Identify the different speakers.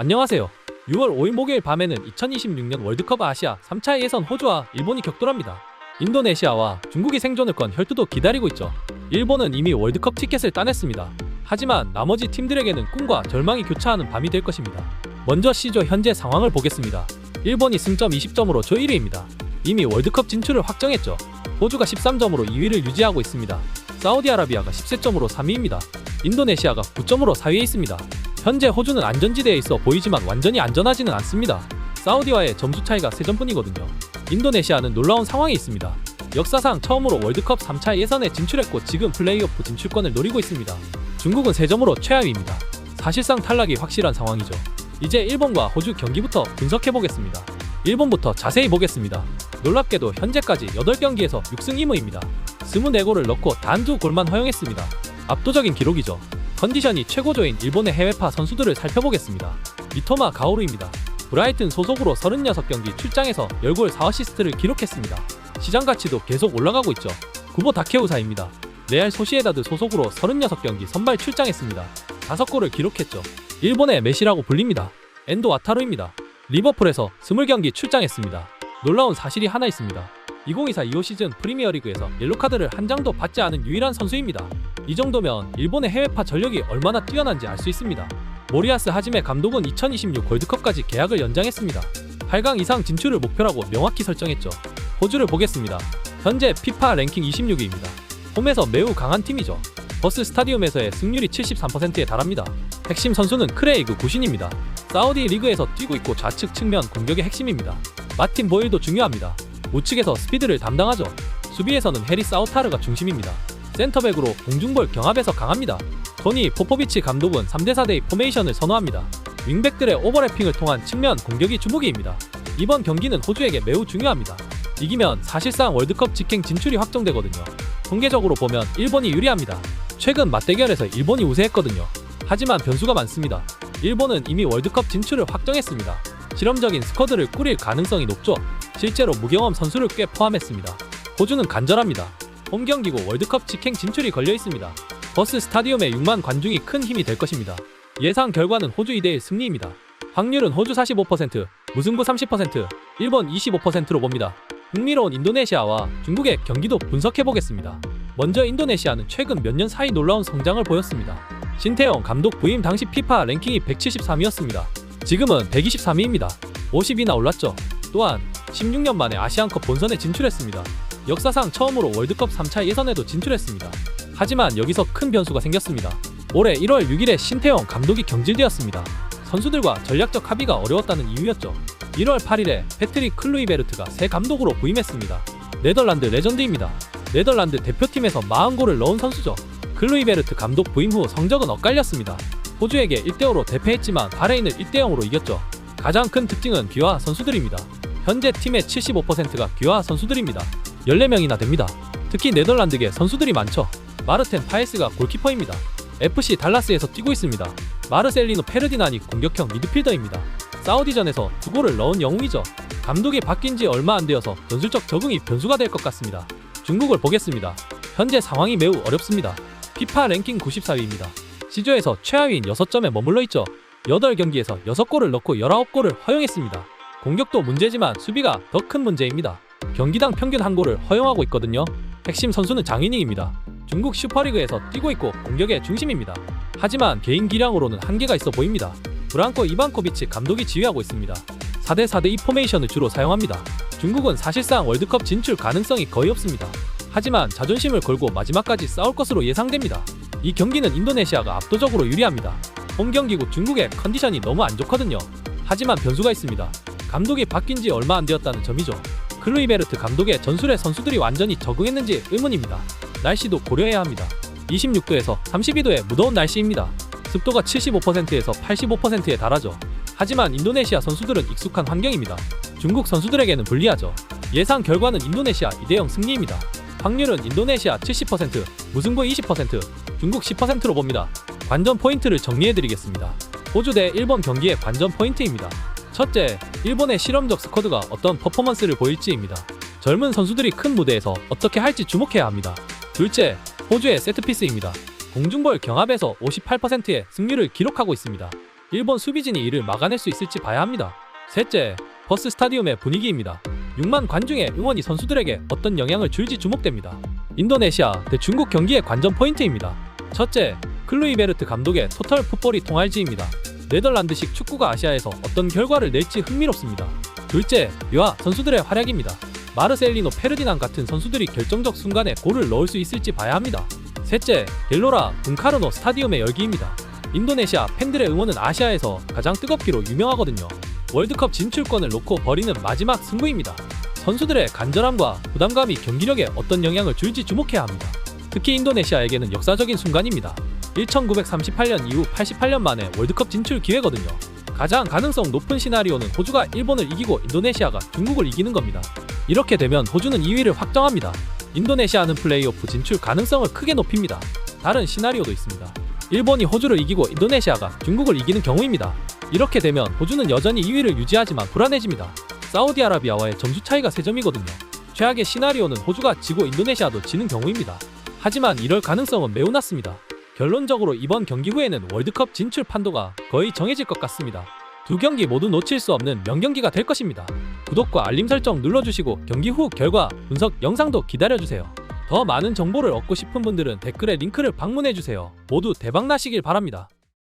Speaker 1: 안녕하세요. 6월 5일 목요일 밤에는 2026년 월드컵 아시아 3차 예선 호주와 일본이 격돌합니다. 인도네시아와 중국이 생존을 건 혈투도 기다리고 있죠. 일본은 이미 월드컵 티켓을 따냈습니다. 하지만 나머지 팀들에게는 꿈과 절망이 교차하는 밤이 될 것입니다. 먼저 C조 현재 상황을 보겠습니다. 일본이 승점 20점으로 조 1위입니다. 이미 월드컵 진출을 확정했죠. 호주가 13점으로 2위를 유지하고 있습니다. 사우디아라비아가 13점으로 3위입니다. 인도네시아가 9점으로 4위에 있습니다. 현재 호주는 안전지대에 있어 보이지만 완전히 안전하지는 않습니다. 사우디와의 점수 차이가 3점뿐이거든요. 인도네시아는 놀라운 상황이 있습니다. 역사상 처음으로 월드컵 3차 예선에 진출했고 지금 플레이오프 진출권을 노리고 있습니다. 중국은 3점으로 최하위입니다. 사실상 탈락이 확실한 상황이죠. 이제 일본과 호주 경기부터 분석해보겠습니다. 일본부터 자세히 보겠습니다. 놀랍게도 현재까지 8경기에서 6승 2무입니다. 24골을 넣고 단 2골만 허용했습니다. 압도적인 기록이죠. 컨디션이 최고조인 일본의 해외파 선수들을 살펴보겠습니다. 미토마 가오루입니다. 브라이튼 소속으로 36경기 출장에서 10골 4어시스트를 기록했습니다. 시장 가치도 계속 올라가고 있죠. 구보 다케우사입니다. 레알 소시에다드 소속으로 36경기 선발 출장했습니다. 5골을 기록했죠. 일본의 메시라고 불립니다. 엔도 와타루입니다. 리버풀에서 20경기 출장했습니다. 놀라운 사실이 하나 있습니다. 2024-25 시즌 프리미어리그에서 옐로카드를 한 장도 받지 않은 유일한 선수입니다. 이 정도면 일본의 해외파 전력이 얼마나 뛰어난지 알 수 있습니다. 모리아스 하지메 감독은 2026 월드컵까지 계약을 연장했습니다. 8강 이상 진출을 목표라고 명확히 설정했죠. 호주를 보겠습니다. 현재 피파 랭킹 26위입니다. 홈에서 매우 강한 팀이죠. 버스 스타디움에서의 승률이 73%에 달합니다. 핵심 선수는 크레이그 구신입니다. 사우디 리그에서 뛰고 있고 좌측 측면 공격의 핵심입니다. 마틴 보일도 중요합니다. 우측에서 스피드를 담당하죠. 수비에서는 해리스 아우타르가 중심입니다. 센터백으로 공중볼 경합에서 강합니다. 토니 포포비치 감독은 3대4대2 포메이션을 선호합니다. 윙백들의 오버래핑을 통한 측면 공격이 주목입니다. 이번 경기는 호주에게 매우 중요합니다. 이기면 사실상 월드컵 직행 진출이 확정되거든요. 통계적으로 보면 일본이 유리합니다. 최근 맞대결에서 일본이 우세했거든요. 하지만 변수가 많습니다. 일본은 이미 월드컵 진출을 확정했습니다. 실험적인 스쿼드를 꾸릴 가능성이 높죠. 실제로 무경험 선수를 꽤 포함했습니다. 호주는 간절합니다. 홈경기고 월드컵 직행 진출이 걸려있습니다. 버스 스타디움의 6만 관중이 큰 힘이 될 것입니다. 예상 결과는 호주 2대1 승리입니다. 확률은 호주 45%, 무승부 30%, 일본 25%로 봅니다. 흥미로운 인도네시아와 중국의 경기도 분석해보겠습니다. 먼저 인도네시아는 최근 몇 년 사이 놀라운 성장을 보였습니다. 신태용 감독 부임 당시 피파 랭킹이 173위였습니다. 지금은 123위입니다. 50위나 올랐죠. 또한 16년 만에 아시안컵 본선에 진출했습니다. 역사상 처음으로 월드컵 3차 예선에도 진출했습니다. 하지만 여기서 큰 변수가 생겼습니다. 올해 1월 6일에 신태용 감독이 경질되었습니다. 선수들과 전략적 합의가 어려웠다는 이유였죠. 1월 8일에 패트릭 클루이베르트가 새 감독으로 부임했습니다. 네덜란드 레전드입니다. 네덜란드 대표팀에서 40골을 넣은 선수죠. 클루이베르트 감독 부임 후 성적은 엇갈렸습니다. 호주에게 1대5로 대패했지만 바레인을 1대0으로 이겼죠. 가장 큰 특징은 귀화 선수들입니다. 현재 팀의 75%가 귀화 선수들입니다. 14명이나 됩니다. 특히 네덜란드계 선수들이 많죠. 마르텐 파에스가 골키퍼입니다. FC 달라스에서 뛰고 있습니다. 마르셀리노 페르디난이 공격형 미드필더입니다. 사우디전에서 2골을 넣은 영웅이죠. 감독이 바뀐 지 얼마 안 되어서 전술적 적응이 변수가 될 것 같습니다. 중국을 보겠습니다. 현재 상황이 매우 어렵습니다. 피파 랭킹 94위입니다. C조에서 최하위인 6점에 머물러 있죠. 8경기에서 6골을 넣고 19골을 허용했습니다. 공격도 문제지만 수비가 더 큰 문제입니다. 경기당 평균 1골을 허용하고 있거든요. 핵심 선수는 장이닝입니다. 중국 슈퍼리그에서 뛰고 있고 공격의 중심입니다. 하지만 개인 기량으로는 한계가 있어 보입니다. 브랑코 이반코비치 감독이 지휘하고 있습니다. 4대4대2 포메이션을 주로 사용합니다. 중국은 사실상 월드컵 진출 가능성이 거의 없습니다. 하지만 자존심을 걸고 마지막까지 싸울 것으로 예상됩니다. 이 경기는 인도네시아가 압도적으로 유리합니다. 홈경기고 중국의 컨디션이 너무 안 좋거든요. 하지만 변수가 있습니다. 감독이 바뀐 지 얼마 안 되었다는 점이죠. 클루이베르트 감독의 전술에 선수들이 완전히 적응했는지 의문입니다. 날씨도 고려해야 합니다. 26도에서 32도의 무더운 날씨입니다. 습도가 75%에서 85%에 달하죠. 하지만 인도네시아 선수들은 익숙한 환경입니다. 중국 선수들에게는 불리하죠. 예상 결과는 인도네시아 2대0 승리입니다. 확률은 인도네시아 70%, 무승부 20%, 중국 10%로 봅니다. 관전 포인트를 정리해드리겠습니다. 호주 대 일본 경기의 관전 포인트입니다. 첫째, 일본의 실험적 스쿼드가 어떤 퍼포먼스를 보일지입니다. 젊은 선수들이 큰 무대에서 어떻게 할지 주목해야 합니다. 둘째, 호주의 세트피스입니다. 공중볼 경합에서 58%의 승률을 기록하고 있습니다. 일본 수비진이 이를 막아낼 수 있을지 봐야 합니다. 셋째, 버스 스타디움의 분위기입니다. 6만 관중의 응원이 선수들에게 어떤 영향을 줄지 주목됩니다. 인도네시아 대 중국 경기의 관전 포인트입니다. 첫째, 클루이베르트 감독의 토탈 풋볼이 통할지입니다. 네덜란드식 축구가 아시아에서 어떤 결과를 낼지 흥미롭습니다. 둘째, 유아 선수들의 활약입니다. 마르셀리노 페르디난 같은 선수들이 결정적 순간에 골을 넣을 수 있을지 봐야 합니다. 셋째, 갤로라 붕카르노 스타디움의 열기입니다. 인도네시아 팬들의 응원은 아시아에서 가장 뜨겁기로 유명하거든요. 월드컵 진출권을 놓고 벌이는 마지막 승부입니다. 선수들의 간절함과 부담감이 경기력에 어떤 영향을 줄지 주목해야 합니다. 특히 인도네시아에게는 역사적인 순간입니다. 1938년 이후 88년 만에 월드컵 진출 기회거든요. 가장 가능성 높은 시나리오는 호주가 일본을 이기고 인도네시아가 중국을 이기는 겁니다. 이렇게 되면 호주는 2위를 확정합니다. 인도네시아는 플레이오프 진출 가능성을 크게 높입니다. 다른 시나리오도 있습니다. 일본이 호주를 이기고 인도네시아가 중국을 이기는 경우입니다. 이렇게 되면 호주는 여전히 2위를 유지하지만 불안해집니다. 사우디아라비아와의 점수 차이가 3점이거든요. 최악의 시나리오는 호주가 지고 인도네시아도 지는 경우입니다. 하지만 이럴 가능성은 매우 낮습니다. 결론적으로 이번 경기 후에는 월드컵 진출 판도가 거의 정해질 것 같습니다. 두 경기 모두 놓칠 수 없는 명경기가 될 것입니다. 구독과 알림 설정 눌러주시고 경기 후 결과 분석 영상도 기다려주세요. 더 많은 정보를 얻고 싶은 분들은 댓글에 링크를 방문해주세요. 모두 대박나시길 바랍니다.